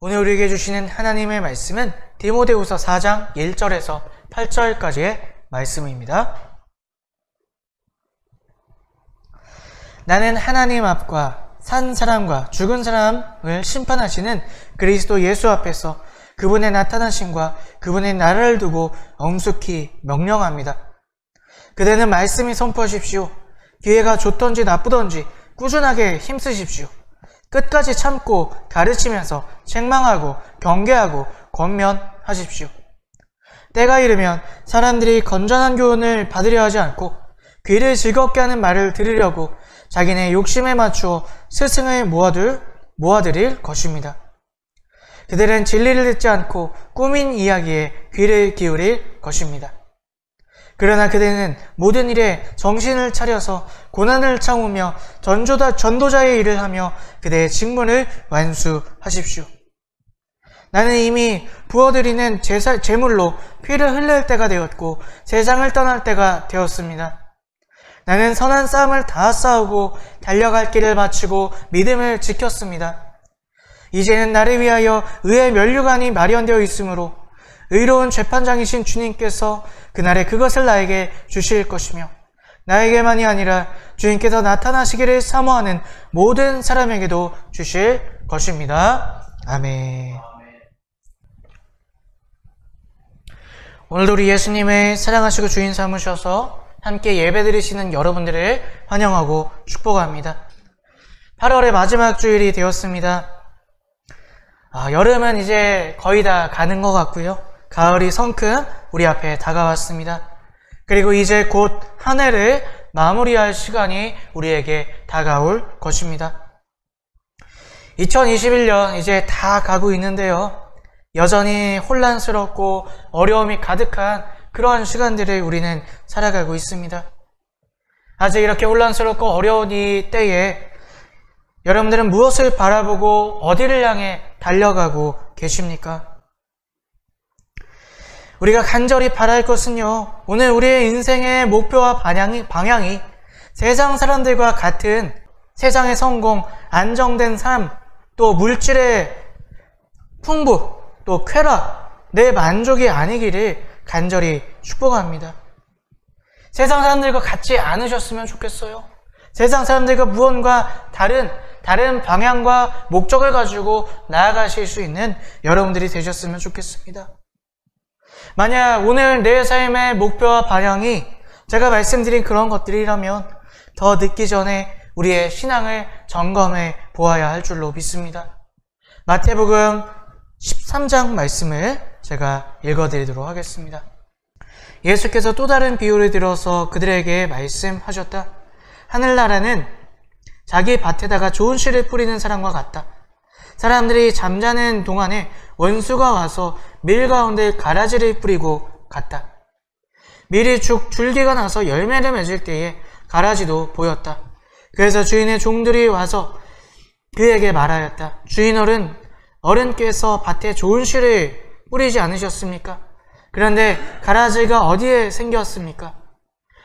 오늘 우리에게 주시는 하나님의 말씀은 디모데후서 4장 1절에서 8절까지의 말씀입니다. 나는 하나님 앞과 산 사람과 죽은 사람을 심판하시는 그리스도 예수 앞에서 그분의 나타나심과 그분의 나라를 두고 엄숙히 명령합니다. 그대는 말씀이 선포하십시오. 기회가 좋던지 나쁘던지 꾸준하게 힘쓰십시오. 끝까지 참고 가르치면서 책망하고 경계하고 권면하십시오. 때가 이르면 사람들이 건전한 교훈을 받으려 하지 않고 귀를 즐겁게 하는 말을 들으려고 자기네 욕심에 맞추어 스승을 모아들일 것입니다. 그들은 진리를 듣지 않고 꾸민 이야기에 귀를 기울일 것입니다. 그러나 그대는 모든 일에 정신을 차려서 고난을 참으며 전도자의 일을 하며 그대의 직분을 완수하십시오. 나는 이미 부어드리는 제물로 피를 흘릴 때가 되었고 세상을 떠날 때가 되었습니다. 나는 선한 싸움을 다 싸우고 달려갈 길을 마치고 믿음을 지켰습니다. 이제는 나를 위하여 의의 면류관이 마련되어 있으므로 의로운 재판장이신 주님께서 그날에 그것을 나에게 주실 것이며 나에게만이 아니라 주님께서 나타나시기를 사모하는 모든 사람에게도 주실 것입니다. 아멘. 오늘도 우리 예수님을 사랑하시고 주인 삼으셔서 함께 예배드리시는 여러분들을 환영하고 축복합니다. 8월의 마지막 주일이 되었습니다. 여름은 이제 거의 다 가는 것 같고요. 가을이 성큼 우리 앞에 다가왔습니다. 그리고 이제 곧 한 해를 마무리할 시간이 우리에게 다가올 것입니다. 2021년 이제 다 가고 있는데요. 여전히 혼란스럽고 어려움이 가득한 그러한 시간들을 우리는 살아가고 있습니다. 아직 이렇게 혼란스럽고 어려운 이 때에 여러분들은 무엇을 바라보고 어디를 향해 달려가고 계십니까? 우리가 간절히 바랄 것은요, 오늘 우리의 인생의 목표와 방향이 세상 사람들과 같은 세상의 성공, 안정된 삶, 또 물질의 풍부, 또 쾌락, 내 만족이 아니기를 간절히 축복합니다. 세상 사람들과 같지 않으셨으면 좋겠어요. 세상 사람들과 무언가 다른 방향과 목적을 가지고 나아가실 수 있는 여러분들이 되셨으면 좋겠습니다. 만약 오늘 내 삶의 목표와 방향이 제가 말씀드린 그런 것들이라면 더 늦기 전에 우리의 신앙을 점검해 보아야 할 줄로 믿습니다. 마태복음 13장 말씀을 제가 읽어드리도록 하겠습니다. 예수께서 또 다른 비유를 들어서 그들에게 말씀하셨다. 하늘나라는 자기 밭에다가 좋은 씨를 뿌리는 사람과 같다. 사람들이 잠자는 동안에 원수가 와서 밀 가운데 가라지를 뿌리고 갔다. 밀이 줄기가 나서 열매를 맺을 때에 가라지도 보였다. 그래서 주인의 종들이 와서 그에게 말하였다. 주인 어른께서 밭에 좋은 씨를 뿌리지 않으셨습니까? 그런데 가라지가 어디에 생겼습니까?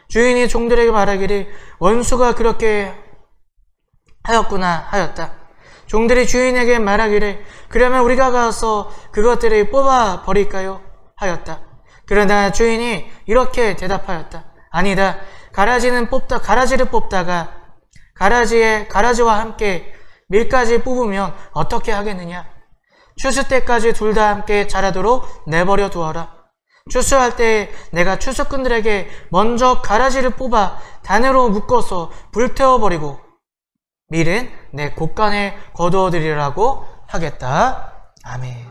주인이 종들에게 말하기를 원수가 그렇게 하였구나 하였다. 종들이 주인에게 말하기를 그러면 우리가 가서 그것들을 뽑아 버릴까요? 하였다. 그러나 주인이 이렇게 대답하였다. 아니다. 가라지를 뽑다가 가라지와 함께 밀까지 뽑으면 어떻게 하겠느냐? 추수 때까지 둘 다 함께 자라도록 내버려 두어라. 추수할 때 내가 추수꾼들에게 먼저 가라지를 뽑아 단으로 묶어서 불태워버리고 밀은 내 곳간에 거두어드리라고 하겠다. 아멘.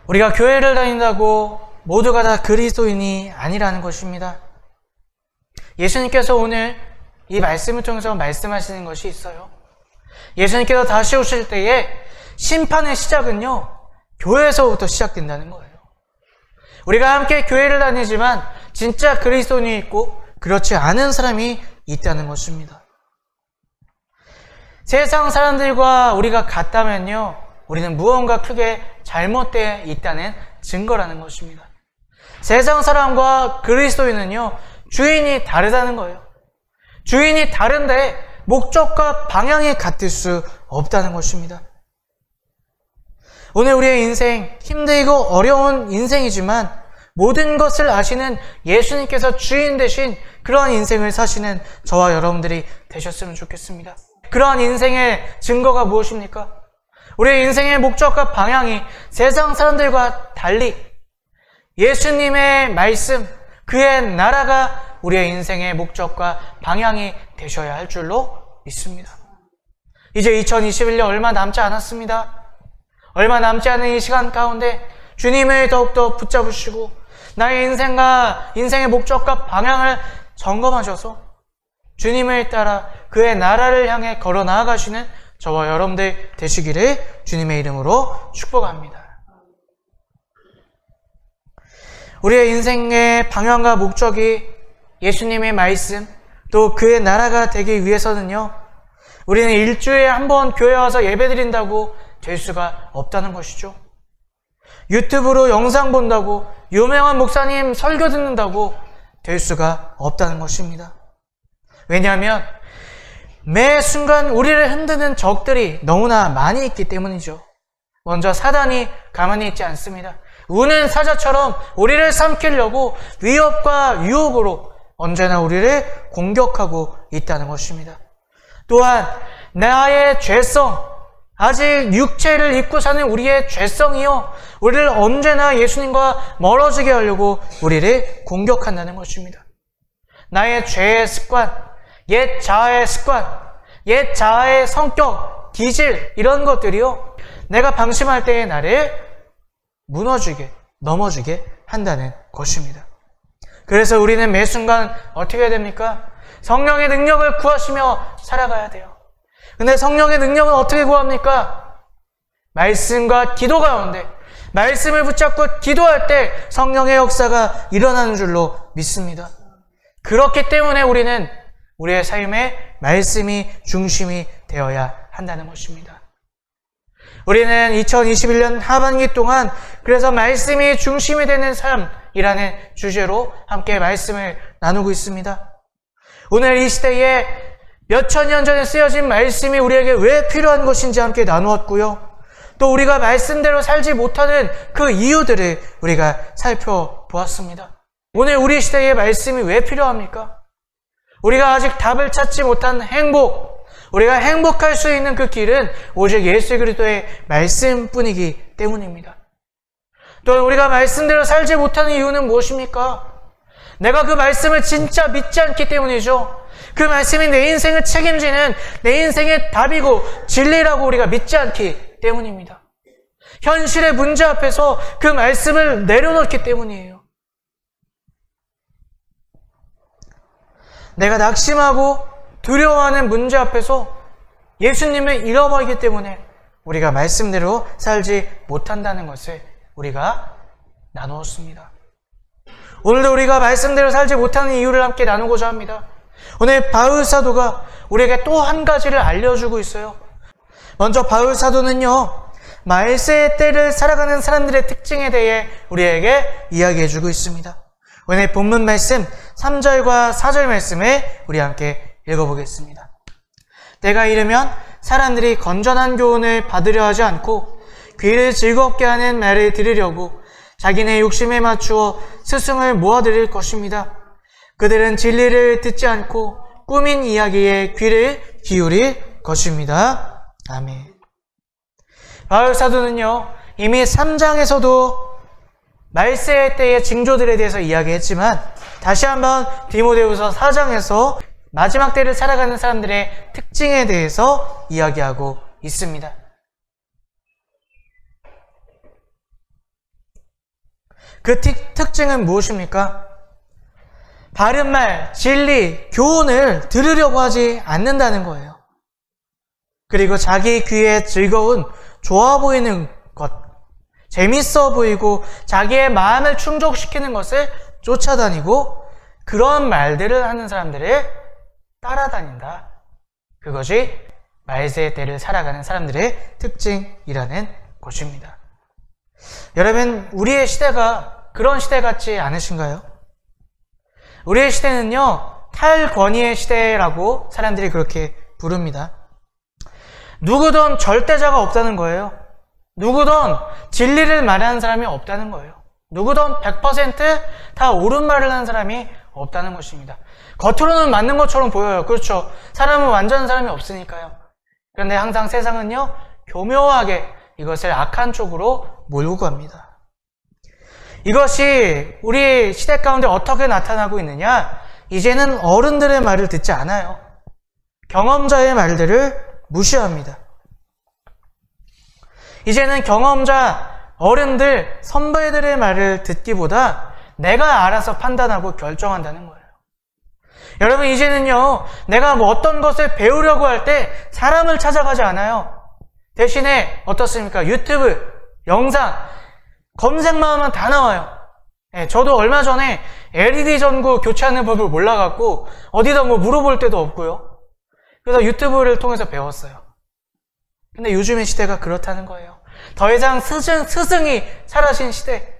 우리가 교회를 다닌다고 모두가 다 그리스도인이 아니라는 것입니다. 예수님께서 오늘 이 말씀을 통해서 말씀하시는 것이 있어요. 예수님께서 다시 오실 때에 심판의 시작은요, 교회에서부터 시작된다는 거예요. 우리가 함께 교회를 다니지만 진짜 그리스도인이 있고 그렇지 않은 사람이 있다는 것입니다. 세상 사람들과 우리가 같다면요, 우리는 무언가 크게 잘못되어 있다는 증거라는 것입니다. 세상 사람과 그리스도인은요, 주인이 다르다는 거예요. 주인이 다른데 목적과 방향이 같을 수 없다는 것입니다. 오늘 우리의 인생, 힘들고 어려운 인생이지만 모든 것을 아시는 예수님께서 주인 되신 그러한 인생을 사시는 저와 여러분들이 되셨으면 좋겠습니다. 그러한 인생의 증거가 무엇입니까? 우리의 인생의 목적과 방향이 세상 사람들과 달리 예수님의 말씀, 그의 나라가 우리의 인생의 목적과 방향이 되셔야 할 줄로 믿습니다. 이제 2021년 얼마 남지 않았습니다. 얼마 남지 않은 이 시간 가운데 주님을 더욱더 붙잡으시고 나의 인생의 목적과 방향을 점검하셔서 주님을 따라 그의 나라를 향해 걸어 나아가시는 저와 여러분들 되시기를 주님의 이름으로 축복합니다. 우리의 인생의 방향과 목적이 예수님의 말씀, 또 그의 나라가 되기 위해서는요, 우리는 일주일에 한 번 교회 와서 예배 드린다고 될 수가 없다는 것이죠. 유튜브로 영상 본다고, 유명한 목사님 설교 듣는다고 될 수가 없다는 것입니다. 왜냐하면 매 순간 우리를 흔드는 적들이 너무나 많이 있기 때문이죠. 먼저 사단이 가만히 있지 않습니다. 우는 사자처럼 우리를 삼키려고 위협과 유혹으로 언제나 우리를 공격하고 있다는 것입니다. 또한 나의 죄성, 아직 육체를 입고 사는 우리의 죄성이요, 우리를 언제나 예수님과 멀어지게 하려고 우리를 공격한다는 것입니다. 나의 죄의 습관, 옛 자아의 습관, 옛 자아의 성격, 기질, 이런 것들이요, 내가 방심할 때의 나를 무너지게, 넘어지게 한다는 것입니다. 그래서 우리는 매 순간 어떻게 해야 됩니까? 성령의 능력을 구하시며 살아가야 돼요. 근데 성령의 능력은 어떻게 구합니까? 말씀과 기도 가운데, 말씀을 붙잡고 기도할 때 성령의 역사가 일어나는 줄로 믿습니다. 그렇기 때문에 우리는 우리의 삶에 말씀이 중심이 되어야 한다는 것입니다. 우리는 2021년 하반기 동안 그래서 말씀이 중심이 되는 삶이라는 주제로 함께 말씀을 나누고 있습니다. 오늘 이 시대에 몇천 년 전에 쓰여진 말씀이 우리에게 왜 필요한 것인지 함께 나누었고요. 또 우리가 말씀대로 살지 못하는 그 이유들을 우리가 살펴보았습니다. 오늘 우리 시대에 말씀이 왜 필요합니까? 우리가 아직 답을 찾지 못한 행복, 우리가 행복할 수 있는 그 길은 오직 예수 그리스도의 말씀뿐이기 때문입니다. 또 우리가 말씀대로 살지 못하는 이유는 무엇입니까? 내가 그 말씀을 진짜 믿지 않기 때문이죠. 그 말씀이 내 인생을 책임지는 내 인생의 답이고 진리라고 우리가 믿지 않기 때문입니다. 현실의 문제 앞에서 그 말씀을 내려놓기 때문이에요. 내가 낙심하고 두려워하는 문제 앞에서 예수님을 잃어버리기 때문에 우리가 말씀대로 살지 못한다는 것을 우리가 나누었습니다. 오늘도 우리가 말씀대로 살지 못하는 이유를 함께 나누고자 합니다. 오늘 바울 사도가 우리에게 또 한 가지를 알려주고 있어요. 먼저 바울 사도는요, 말세의 때를 살아가는 사람들의 특징에 대해 우리에게 이야기해주고 있습니다. 오늘 본문 말씀 3절과 4절 말씀을 우리 함께 읽어보겠습니다. 때가 이르면 사람들이 건전한 교훈을 받으려 하지 않고 귀를 즐겁게 하는 말을 들으려고 자기네 욕심에 맞추어 스승을 모아들일 것입니다. 그들은 진리를 듣지 않고 꾸민 이야기에 귀를 기울일 것입니다. 아멘. 바울 사도는요, 이미 3장에서도 말세의 때의 징조들에 대해서 이야기했지만 다시 한번 디모데후서 4장에서 마지막 때를 살아가는 사람들의 특징에 대해서 이야기하고 있습니다. 그 특징은 무엇입니까? 바른 말, 진리, 교훈을 들으려고 하지 않는다는 거예요. 그리고 자기 귀에 즐거운, 좋아 보이는 것, 재밌어 보이고 자기의 마음을 충족시키는 것을 쫓아다니고 그런 말들을 하는 사람들을 따라다닌다. 그것이 말세의 때를 살아가는 사람들의 특징이라는 것입니다. 여러분, 우리의 시대가 그런 시대 같지 않으신가요? 우리의 시대는요, 탈권위의 시대라고 사람들이 그렇게 부릅니다. 누구든 절대자가 없다는 거예요. 누구든 진리를 말하는 사람이 없다는 거예요. 누구든 100%다 옳은 말을 하는 사람이 없다는 것입니다. 겉으로는 맞는 것처럼 보여요. 그렇죠. 사람은 완전한 사람이 없으니까요. 그런데 항상 세상은요, 교묘하게 이것을 악한 쪽으로 몰고 갑니다. 이것이 우리 시대 가운데 어떻게 나타나고 있느냐? 이제는 어른들의 말을 듣지 않아요. 경험자의 말들을 무시합니다. 이제는 경험자, 어른들, 선배들의 말을 듣기보다 내가 알아서 판단하고 결정한다는 거예요. 여러분, 이제는요, 내가 뭐 어떤 것을 배우려고 할 때 사람을 찾아가지 않아요. 대신에 어떻습니까? 유튜브, 영상, 검색만 하면 다 나와요. 네, 저도 얼마 전에 LED 전구 교체하는 법을 몰라갖고 어디다 뭐 물어볼 데도 없고요. 그래서 유튜브를 통해서 배웠어요. 근데 요즘의 시대가 그렇다는 거예요. 더 이상 스승이 사라진 시대,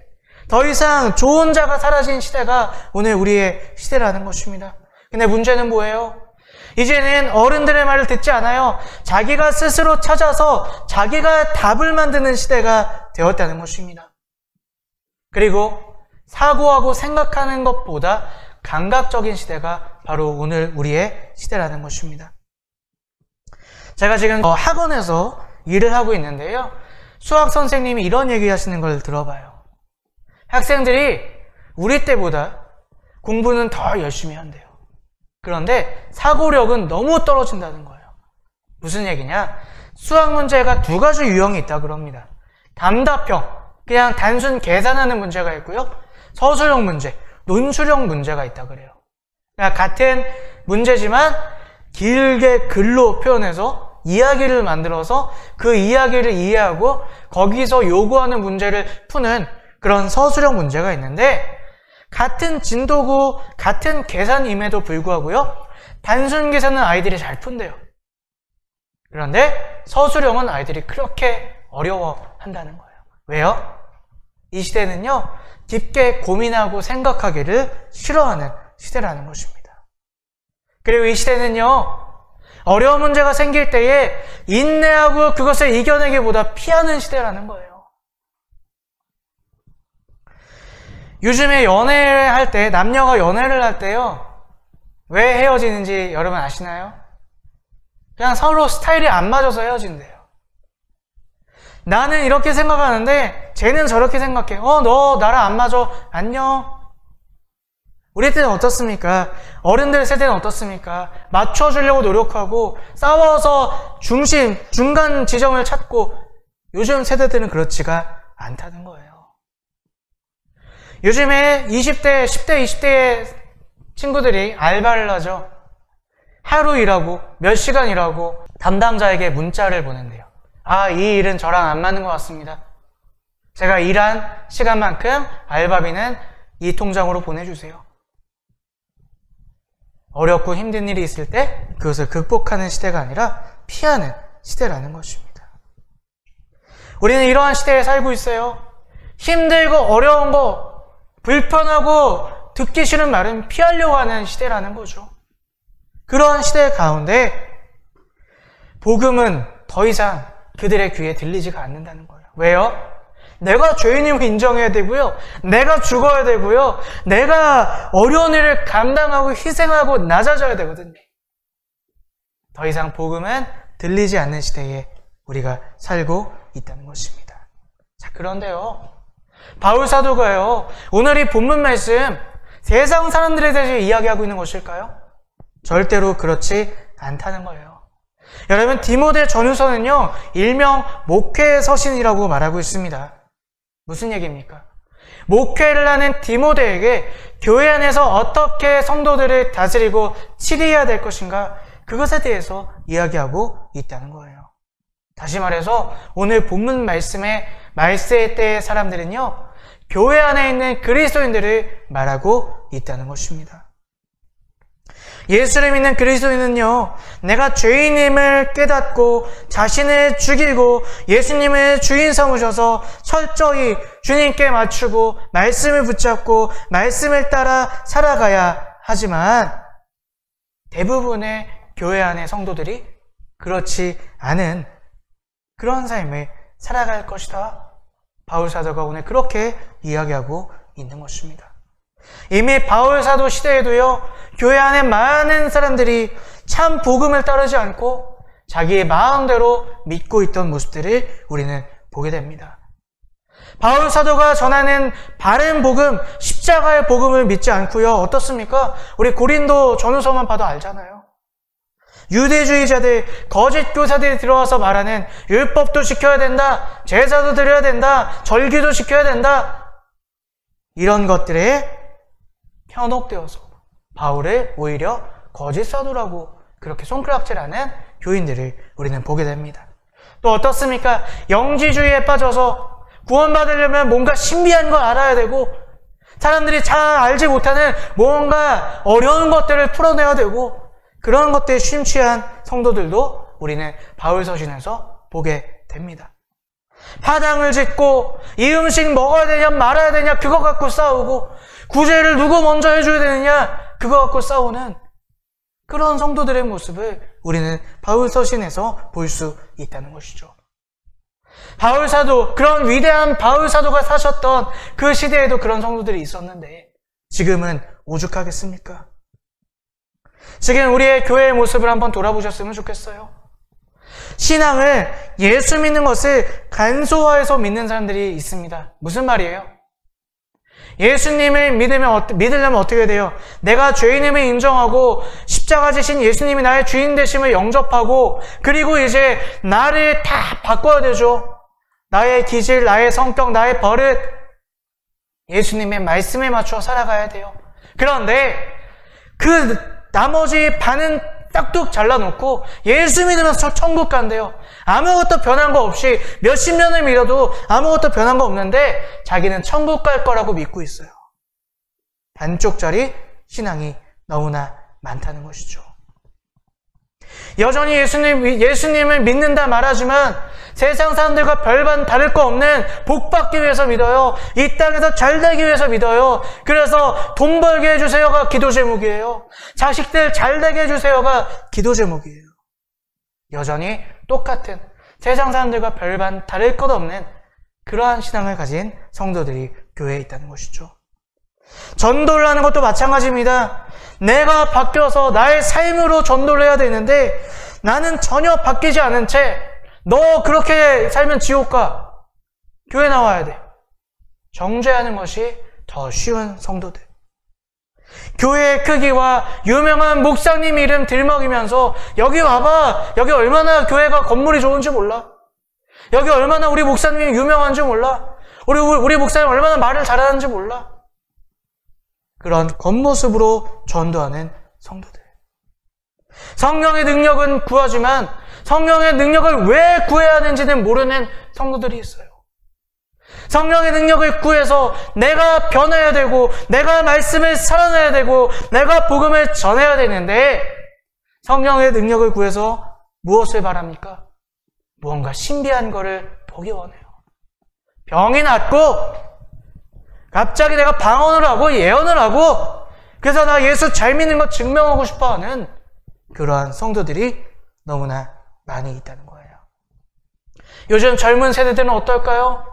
더 이상 좋은 자가 사라진 시대가 오늘 우리의 시대라는 것입니다. 근데 문제는 뭐예요? 이제는 어른들의 말을 듣지 않아요. 자기가 스스로 찾아서 자기가 답을 만드는 시대가 되었다는 것입니다. 그리고 사고하고 생각하는 것보다 감각적인 시대가 바로 오늘 우리의 시대라는 것입니다. 제가 지금 학원에서 일을 하고 있는데요. 수학 선생님이 이런 얘기 하시는 걸 들어봐요. 학생들이 우리 때보다 공부는 더 열심히 한대요. 그런데 사고력은 너무 떨어진다는 거예요. 무슨 얘기냐? 수학 문제가 두 가지 유형이 있다 그럽니다. 담답형, 그냥 단순 계산하는 문제가 있고요. 서술형 문제, 논술형 문제가 있다 그래요. 그러니까 같은 문제지만 길게 글로 표현해서 이야기를 만들어서 그 이야기를 이해하고 거기서 요구하는 문제를 푸는 그런 서술형 문제가 있는데, 같은 진도고 같은 계산임에도 불구하고요, 단순 계산은 아이들이 잘 푼대요. 그런데 서술형은 아이들이 그렇게 어려워한다는 거예요. 왜요? 이 시대는요, 깊게 고민하고 생각하기를 싫어하는 시대라는 것입니다. 그리고 이 시대는요, 어려운 문제가 생길 때에 인내하고 그것을 이겨내기보다 피하는 시대라는 거예요. 요즘에 연애를 할 때, 남녀가 연애를 할 때요, 왜 헤어지는지 여러분 아시나요? 그냥 서로 스타일이 안 맞아서 헤어진대요. 나는 이렇게 생각하는데 쟤는 저렇게 생각해. 너 나랑 안 맞아. 안녕. 우리 때는 어떻습니까? 어른들 세대는 어떻습니까? 맞춰주려고 노력하고 싸워서 중간 지점을 찾고, 요즘 세대들은 그렇지가 않다는 거예요. 요즘에 20대, 10대, 20대의 친구들이 알바를 하죠. 하루 일하고 몇 시간 일하고 담당자에게 문자를 보낸대요. 이 일은 저랑 안 맞는 것 같습니다. 제가 일한 시간만큼 알바비는 이 통장으로 보내주세요. 어렵고 힘든 일이 있을 때 그것을 극복하는 시대가 아니라 피하는 시대라는 것입니다. 우리는 이러한 시대에 살고 있어요. 힘들고 어려운 거, 불편하고 듣기 싫은 말은 피하려고 하는 시대라는 거죠. 그러한 시대 가운데 복음은 더 이상 그들의 귀에 들리지가 않는다는 거예요. 왜요? 내가 죄인임을 인정해야 되고요. 내가 죽어야 되고요. 내가 어려운 일을 감당하고 희생하고 낮아져야 되거든요. 더 이상 복음은 들리지 않는 시대에 우리가 살고 있다는 것입니다. 자, 그런데요, 바울 사도가요, 오늘 이 본문 말씀 세상 사람들에 대해서 이야기하고 있는 것일까요? 절대로 그렇지 않다는 거예요. 여러분, 디모데 전후서는요, 일명 목회의 서신이라고 말하고 있습니다. 무슨 얘기입니까? 목회를 하는 디모데에게 교회 안에서 어떻게 성도들을 다스리고 치리해야 될 것인가, 그것에 대해서 이야기하고 있다는 거예요. 다시 말해서 오늘 본문 말씀의 말세의 때의 사람들은요, 교회 안에 있는 그리스도인들을 말하고 있다는 것입니다. 예수를 믿는 그리스도인은요, 내가 죄인임을 깨닫고 자신을 죽이고 예수님을 주인 삼으셔서 철저히 주님께 맞추고 말씀을 붙잡고 말씀을 따라 살아가야 하지만, 대부분의 교회 안의 성도들이 그렇지 않은 그런 삶을 살아갈 것이다. 바울 사도가 오늘 그렇게 이야기하고 있는 것입니다. 이미 바울 사도 시대에도요, 교회 안에 많은 사람들이 참 복음을 따르지 않고 자기의 마음대로 믿고 있던 모습들을 우리는 보게 됩니다. 바울 사도가 전하는 바른 복음, 십자가의 복음을 믿지 않고요, 어떻습니까? 우리 고린도 전후서만 봐도 알잖아요. 유대주의자들, 거짓 교사들이 들어와서 말하는 율법도 지켜야 된다, 제사도 드려야 된다, 절기도 지켜야 된다, 이런 것들에 현혹되어서 바울을 오히려 거짓 사도라고 그렇게 손가락질하는 교인들을 우리는 보게 됩니다. 또 어떻습니까? 영지주의에 빠져서 구원받으려면 뭔가 신비한 걸 알아야 되고, 사람들이 잘 알지 못하는 뭔가 어려운 것들을 풀어내야 되고, 그런 것들에 심취한 성도들도 우리는 바울 서신에서 보게 됩니다. 파당을 짓고 이 음식 먹어야 되냐 말아야 되냐 그거 갖고 싸우고, 구제를 누구 먼저 해줘야 되느냐 그거 갖고 싸우는 그런 성도들의 모습을 우리는 바울 서신에서 볼 수 있다는 것이죠. 바울 사도, 그런 위대한 바울 사도가 사셨던 그 시대에도 그런 성도들이 있었는데 지금은 오죽하겠습니까? 지금 우리의 교회의 모습을 한번 돌아보셨으면 좋겠어요. 신앙을, 예수 믿는 것을 간소화해서 믿는 사람들이 있습니다. 무슨 말이에요? 예수님을 믿으려면 어떻게 돼요? 내가 죄인임을 인정하고 십자가 지신 예수님이 나의 주인 되심을 영접하고, 그리고 이제 나를 다 바꿔야 되죠. 나의 기질, 나의 성격, 나의 버릇, 예수님의 말씀에 맞춰 살아가야 돼요. 그런데 그 나머지 반은 싹둑 잘라놓고 예수 믿으면서 천국 간대요. 아무것도 변한 거 없이 몇십 년을 믿어도 아무것도 변한 거 없는데 자기는 천국 갈 거라고 믿고 있어요. 반쪽짜리 신앙이 너무나 많다는 것이죠. 여전히 예수님을 믿는다 말하지만 세상 사람들과 별반 다를 거 없는 복 받기 위해서 믿어요. 이 땅에서 잘 되기 위해서 믿어요. 그래서 돈 벌게 해주세요가 기도 제목이에요. 자식들 잘 되게 해주세요가 기도 제목이에요. 여전히 똑같은 세상 사람들과 별반 다를 것 없는 그러한 신앙을 가진 성도들이 교회에 있다는 것이죠. 전도를 하는 것도 마찬가지입니다. 내가 바뀌어서 나의 삶으로 전도를 해야 되는데 나는 전혀 바뀌지 않은 채 너 그렇게 살면 지옥 가. 교회 나와야 돼. 정죄하는 것이 더 쉬운 성도들. 교회의 크기와 유명한 목사님 이름 들먹이면서 여기 와봐. 여기 얼마나 교회가 건물이 좋은지 몰라. 여기 얼마나 우리 목사님이 유명한지 몰라. 우리 목사님 얼마나 말을 잘하는지 몰라. 그런 겉모습으로 전도하는 성도들. 성령의 능력은 구하지만 성령의 능력을 왜 구해야 하는지는 모르는 성도들이 있어요. 성령의 능력을 구해서 내가 변해야 되고 내가 말씀을 살아내야 되고 내가 복음을 전해야 되는데 성령의 능력을 구해서 무엇을 바랍니까? 무언가 신비한 거를 보기 원해요. 병이 낫고 갑자기 내가 방언을 하고 예언을 하고 그래서 나 예수 잘 믿는 거 증명하고 싶어 하는 그러한 성도들이 너무나 많이 있다는 거예요. 요즘 젊은 세대들은 어떨까요?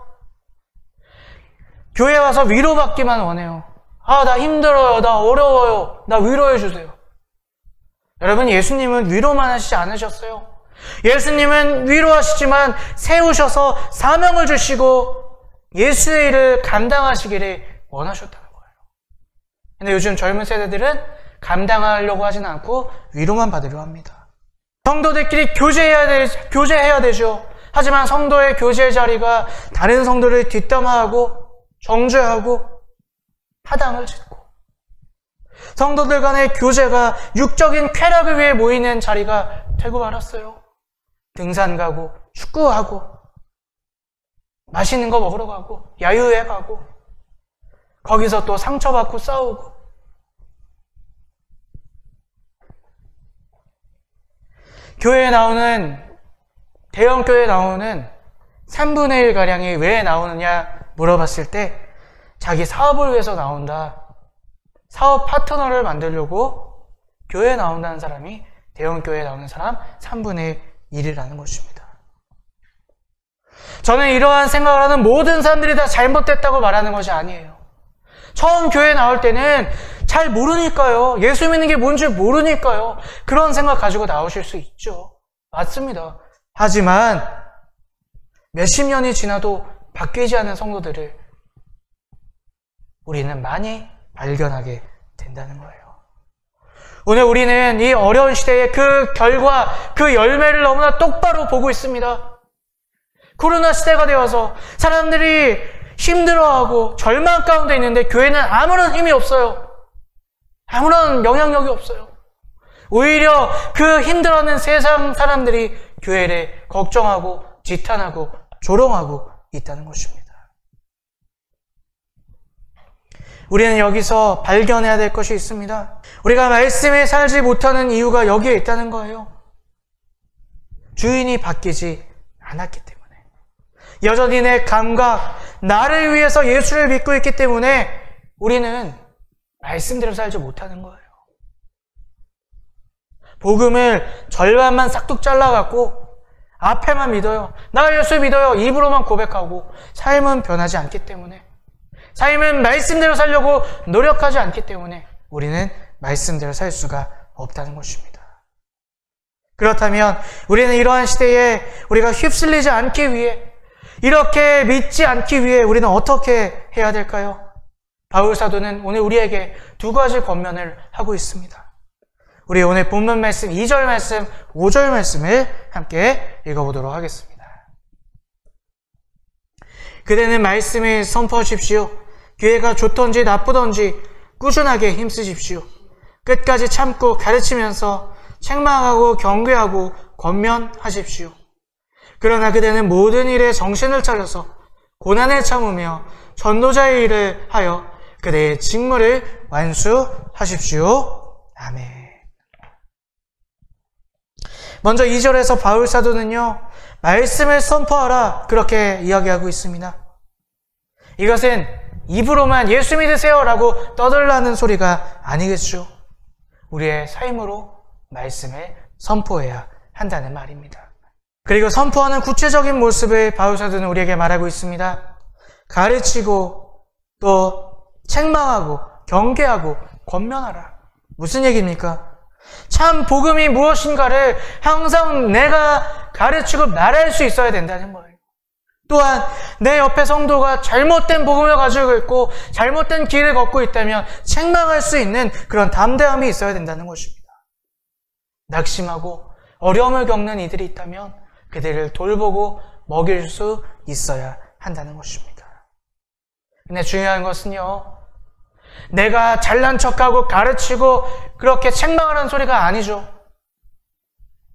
교회 와서 위로받기만 원해요. 아, 나 힘들어요. 나 어려워요. 나 위로해 주세요. 여러분, 예수님은 위로만 하시지 않으셨어요. 예수님은 위로하시지만 세우셔서 사명을 주시고 예수의 일을 감당하시기를 원하셨다는 거예요. 근데 요즘 젊은 세대들은 감당하려고 하진 않고 위로만 받으려 합니다. 성도들끼리 교제해야 되죠. 하지만 성도의 교제의 자리가 다른 성도를 뒷담화하고 정죄하고 하당을 짓고 성도들 간의 교제가 육적인 쾌락을 위해 모이는 자리가 되고 말았어요. 등산 가고 축구하고 맛있는 거 먹으러 가고 야유회 가고 거기서 또 상처받고 싸우고 교회에 나오는 대형 교회에 나오는 3분의 1가량이 왜 나오느냐 물어봤을 때 자기 사업을 위해서 나온다. 사업 파트너를 만들려고 교회에 나온다는 사람이 대형 교회에 나오는 사람 3분의 1이라는 것입니다. 저는 이러한 생각을 하는 모든 사람들이 다 잘못됐다고 말하는 것이 아니에요. 처음 교회 나올 때는 잘 모르니까요. 예수 믿는 게 뭔지 모르니까요. 그런 생각 가지고 나오실 수 있죠. 맞습니다. 하지만 몇십 년이 지나도 바뀌지 않은 성도들을 우리는 많이 발견하게 된다는 거예요. 오늘 우리는 이 어려운 시대에 그 결과, 그 열매를 너무나 똑바로 보고 있습니다. 코로나 시대가 되어서 사람들이 힘들어하고 절망 가운데 있는데 교회는 아무런 힘이 없어요. 아무런 영향력이 없어요. 오히려 그 힘들어하는 세상 사람들이 교회를 걱정하고 지탄하고 조롱하고 있다는 것입니다. 우리는 여기서 발견해야 될 것이 있습니다. 우리가 말씀에 살지 못하는 이유가 여기에 있다는 거예요. 주인이 바뀌지 않았기 때문에. 여전히 내 감각, 나를 위해서 예수를 믿고 있기 때문에 우리는 말씀대로 살지 못하는 거예요. 복음을 절반만 싹둑 잘라갖고 앞에만 믿어요. 나 예수 믿어요. 입으로만 고백하고 삶은 변하지 않기 때문에, 삶은 말씀대로 살려고 노력하지 않기 때문에 우리는 말씀대로 살 수가 없다는 것입니다. 그렇다면 우리는 이러한 시대에 우리가 휩쓸리지 않기 위해, 이렇게 믿지 않기 위해 우리는 어떻게 해야 될까요? 바울 사도는 오늘 우리에게 두 가지 권면을 하고 있습니다. 우리 오늘 본문 말씀 2절 말씀, 5절 말씀을 함께 읽어보도록 하겠습니다. 그대는 말씀을 선포하십시오. 기회가 좋던지 나쁘던지 꾸준하게 힘쓰십시오. 끝까지 참고 가르치면서 책망하고 경계하고 권면하십시오. 그러나 그대는 모든 일에 정신을 차려서 고난을 참으며 전도자의 일을 하여 그대의 직무를 완수하십시오. 아멘. 먼저 2절에서 바울 사도는요, 말씀을 선포하라, 그렇게 이야기하고 있습니다. 이것은 입으로만 예수 믿으세요 라고 떠들라는 소리가 아니겠죠. 우리의 삶으로 말씀을 선포해야 한다는 말입니다. 그리고 선포하는 구체적인 모습을 바울 사도는 우리에게 말하고 있습니다. 가르치고 또 책망하고 경계하고 권면하라. 무슨 얘기입니까? 참 복음이 무엇인가를 항상 내가 가르치고 말할 수 있어야 된다는 거예요. 또한 내 옆에 성도가 잘못된 복음을 가지고 있고 잘못된 길을 걷고 있다면 책망할 수 있는 그런 담대함이 있어야 된다는 것입니다. 낙심하고 어려움을 겪는 이들이 있다면 그들을 돌보고 먹일 수 있어야 한다는 것입니다. 근데 중요한 것은요, 내가 잘난 척하고 가르치고 그렇게 책망하라는 소리가 아니죠.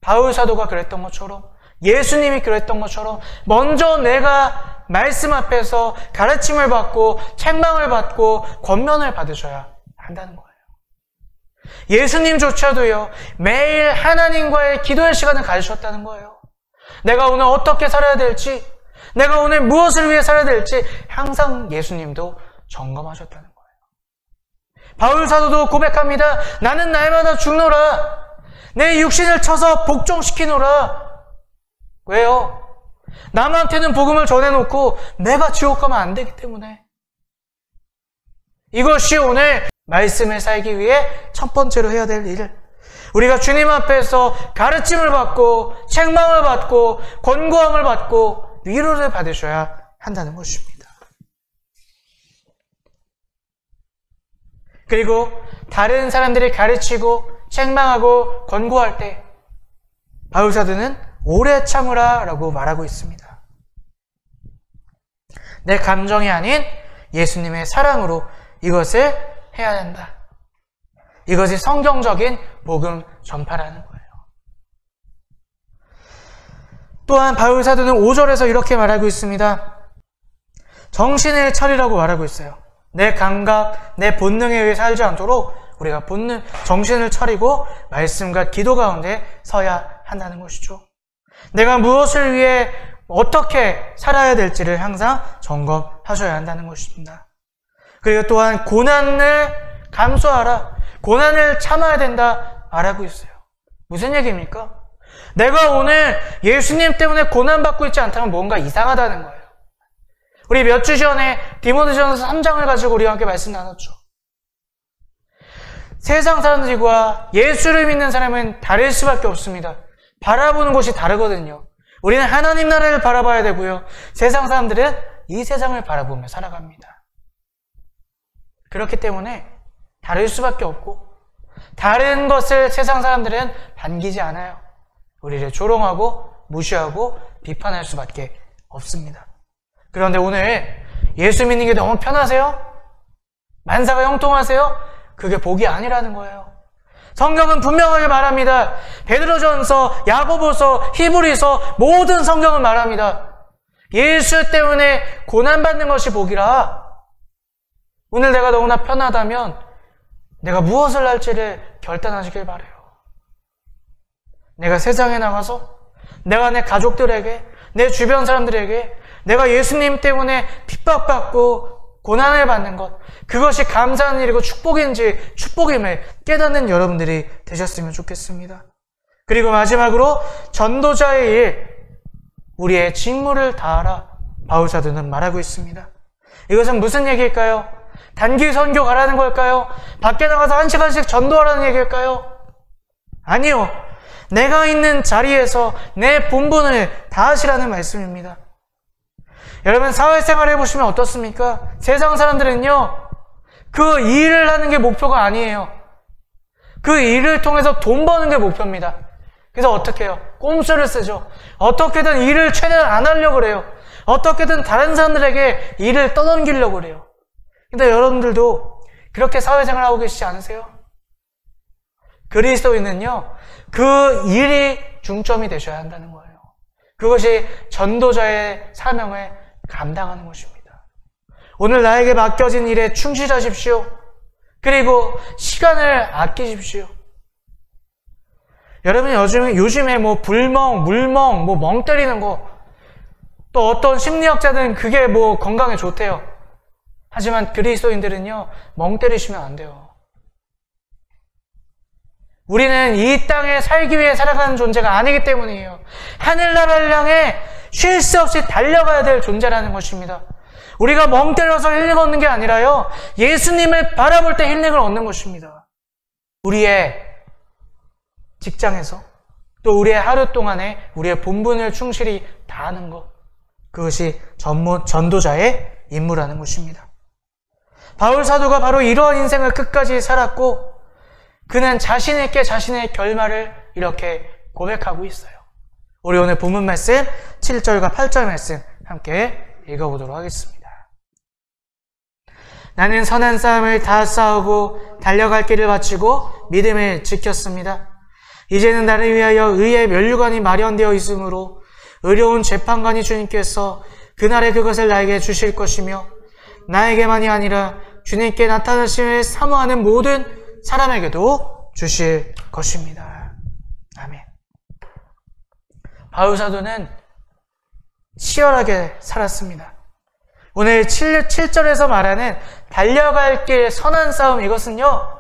바울 사도가 그랬던 것처럼, 예수님이 그랬던 것처럼 먼저 내가 말씀 앞에서 가르침을 받고 책망을 받고 권면을 받으셔야 한다는 거예요. 예수님조차도요, 매일 하나님과의 기도의 시간을 가지셨다는 거예요. 내가 오늘 어떻게 살아야 될지, 내가 오늘 무엇을 위해 살아야 될지 항상 예수님도 점검하셨다는 거예요. 바울 사도도 고백합니다. 나는 날마다 죽노라. 내 육신을 쳐서 복종시키노라. 왜요? 남한테는 복음을 전해놓고 내가 지옥 가면 안 되기 때문에. 이것이 오늘 말씀을 살기 위해 첫 번째로 해야 될 일. 우리가 주님 앞에서 가르침을 받고 책망을 받고 권고함을 받고 위로를 받으셔야 한다는 것입니다. 그리고 다른 사람들이 가르치고 책망하고 권고할 때 바울 사도는 오래 참으라 라고 말하고 있습니다. 내 감정이 아닌 예수님의 사랑으로 이것을 해야 한다. 이것이 성경적인 복음 전파라는 거예요. 또한 바울 사도는 5절에서 이렇게 말하고 있습니다. 정신을 차리라고 말하고 있어요. 내 감각, 내 본능에 의해 살지 않도록 우리가 정신을 차리고 말씀과 기도 가운데 서야 한다는 것이죠. 내가 무엇을 위해 어떻게 살아야 될지를 항상 점검하셔야 한다는 것입니다. 그리고 또한 고난을 감수하라. 고난을 참아야 된다 말하고 있어요. 무슨 얘기입니까? 내가 오늘 예수님 때문에 고난받고 있지 않다면 뭔가 이상하다는 거예요. 우리 몇 주 전에 디모데전서 3장을 가지고 우리와 함께 말씀 나눴죠. 세상 사람들과 예수를 믿는 사람은 다를 수밖에 없습니다. 바라보는 곳이 다르거든요. 우리는 하나님 나라를 바라봐야 되고요. 세상 사람들은 이 세상을 바라보며 살아갑니다. 그렇기 때문에 다를 수밖에 없고, 다른 것을 세상 사람들은 반기지 않아요. 우리를 조롱하고 무시하고 비판할 수밖에 없습니다. 그런데 오늘 예수 믿는 게 너무 편하세요? 만사가 형통하세요? 그게 복이 아니라는 거예요. 성경은 분명하게 말합니다. 베드로전서, 야고보서, 히브리서 모든 성경은 말합니다. 예수 때문에 고난받는 것이 복이라. 오늘 내가 너무나 편하다면 내가 무엇을 할지를 결단하시길 바라요. 내가 세상에 나가서 내가 내 가족들에게, 내 주변 사람들에게 내가 예수님 때문에 핍박받고 고난을 받는 것, 그것이 감사한 일이고 축복인지 축복임을 깨닫는 여러분들이 되셨으면 좋겠습니다. 그리고 마지막으로 전도자의 일, 우리의 직무를 다하라, 바울사도는 말하고 있습니다. 이것은 무슨 얘기일까요? 단기 선교 가라는 걸까요? 밖에 나가서 1시간씩 전도하라는 얘기일까요? 아니요. 내가 있는 자리에서 내 본분을 다하시라는 말씀입니다. 여러분, 사회생활 해보시면 어떻습니까? 세상 사람들은요, 그 일을 하는 게 목표가 아니에요. 그 일을 통해서 돈 버는 게 목표입니다. 그래서 어떻게 해요? 꼼수를 쓰죠. 어떻게든 일을 최대한 안 하려고 그래요. 어떻게든 다른 사람들에게 일을 떠넘기려고 그래요. 근데 여러분들도 그렇게 사회생활 하고 계시지 않으세요? 그리스도인은요, 그 일이 중점이 되셔야 한다는 거예요. 그것이 전도자의 사명을 감당하는 것입니다. 오늘 나에게 맡겨진 일에 충실하십시오. 그리고 시간을 아끼십시오. 여러분, 요즘에 뭐 불멍, 물멍, 뭐 멍 때리는 거, 또 어떤 심리학자들은 그게 뭐 건강에 좋대요. 하지만 그리스도인들은요, 멍 때리시면 안 돼요. 우리는 이 땅에 살기 위해 살아가는 존재가 아니기 때문이에요. 하늘나라를 향해 쉴 새 없이 달려가야 될 존재라는 것입니다. 우리가 멍 때려서 힐링 얻는 게 아니라요, 예수님을 바라볼 때 힐링을 얻는 것입니다. 우리의 직장에서, 또 우리의 하루 동안에 우리의 본분을 충실히 다하는 것, 그것이 전도자의 임무라는 것입니다. 바울 사도가 바로 이러한 인생을 끝까지 살았고, 그는 자신 있게 자신의 결말을 이렇게 고백하고 있어요. 우리 오늘 본문 말씀 7절과 8절 말씀 함께 읽어보도록 하겠습니다. 나는 선한 싸움을 다 싸우고 달려갈 길을 마치고 믿음을 지켰습니다. 이제는 나를 위하여 의의 면류관이 마련되어 있으므로 의로운 재판관이 주님께서 그날에 그것을 나에게 주실 것이며, 나에게만이 아니라 주님께 나타나심을 사모하는 모든 사람에게도 주실 것입니다. 아멘. 바울 사도는 치열하게 살았습니다. 오늘 7절에서 말하는 달려갈 길 선한 싸움, 이것은요,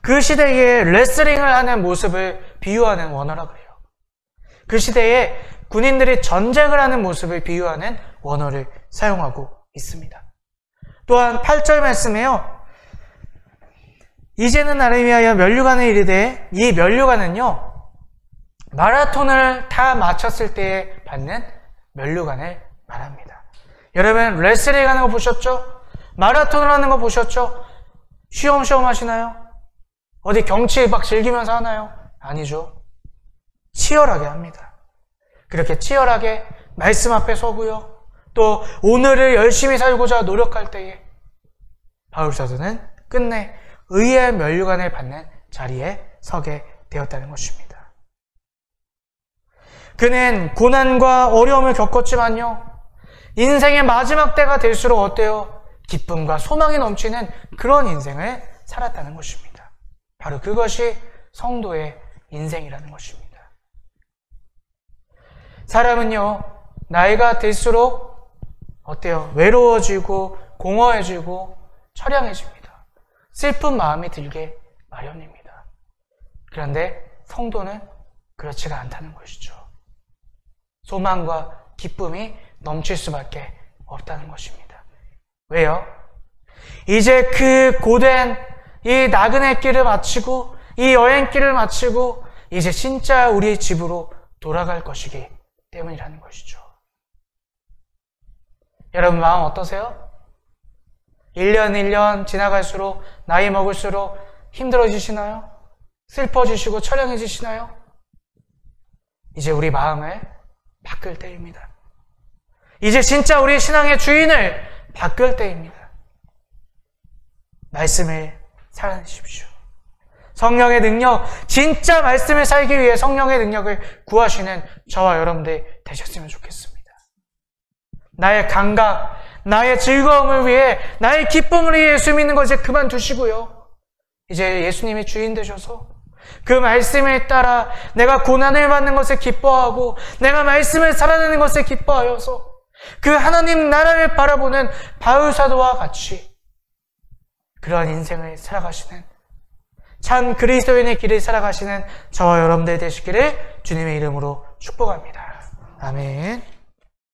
그 시대에 레슬링을 하는 모습을 비유하는 원어라 그래요. 그 시대에 군인들이 전쟁을 하는 모습을 비유하는 원어를 사용하고 있습니다. 또한 8절 말씀에요, 이제는 나를 위하여 면류관을 이르되, 이 면류관은요, 마라톤을 다 마쳤을 때 받는 면류관을 말합니다. 여러분, 레슬링 하는 거 보셨죠? 마라톤을 하는 거 보셨죠? 쉬엄쉬엄 하시나요? 어디 경치 막 즐기면서 하나요? 아니죠. 치열하게 합니다. 그렇게 치열하게 말씀 앞에 서고요, 또 오늘을 열심히 살고자 노력할 때에 바울 사도는 끝내 의의 면류관을 받는 자리에 서게 되었다는 것입니다. 그는 고난과 어려움을 겪었지만요, 인생의 마지막 때가 될수록 어때요? 기쁨과 소망이 넘치는 그런 인생을 살았다는 것입니다. 바로 그것이 성도의 인생이라는 것입니다. 사람은요, 나이가 들수록 어때요? 외로워지고 공허해지고 처량해집니다. 슬픈 마음이 들게 마련입니다. 그런데 성도는 그렇지가 않다는 것이죠. 소망과 기쁨이 넘칠 수밖에 없다는 것입니다. 왜요? 이제 그 고된 이 나그네 길을 마치고 이 여행길을 마치고 이제 진짜 우리의 집으로 돌아갈 것이기 때문이라는 것이죠. 여러분 마음 어떠세요? 1년 1년 지나갈수록 나이 먹을수록 힘들어지시나요? 슬퍼지시고 처량해지시나요? 이제 우리 마음을 바꿀 때입니다. 이제 진짜 우리 신앙의 주인을 바꿀 때입니다. 말씀을 살아내십시오. 성령의 능력, 진짜 말씀을 살기 위해 성령의 능력을 구하시는 저와 여러분들 되셨으면 좋겠습니다. 나의 감각, 나의 즐거움을 위해, 나의 기쁨을 위해 예수 믿는 거 이제 그만두시고요. 이제 예수님이 주인 되셔서 그 말씀에 따라 내가 고난을 받는 것에 기뻐하고 내가 말씀을 살아내는 것에 기뻐하여서 그 하나님 나라를 바라보는 바울 사도와 같이 그러한 인생을 살아가시는 참 그리스도인의 길을 살아가시는 저와 여러분들 되시기를 주님의 이름으로 축복합니다. 아멘.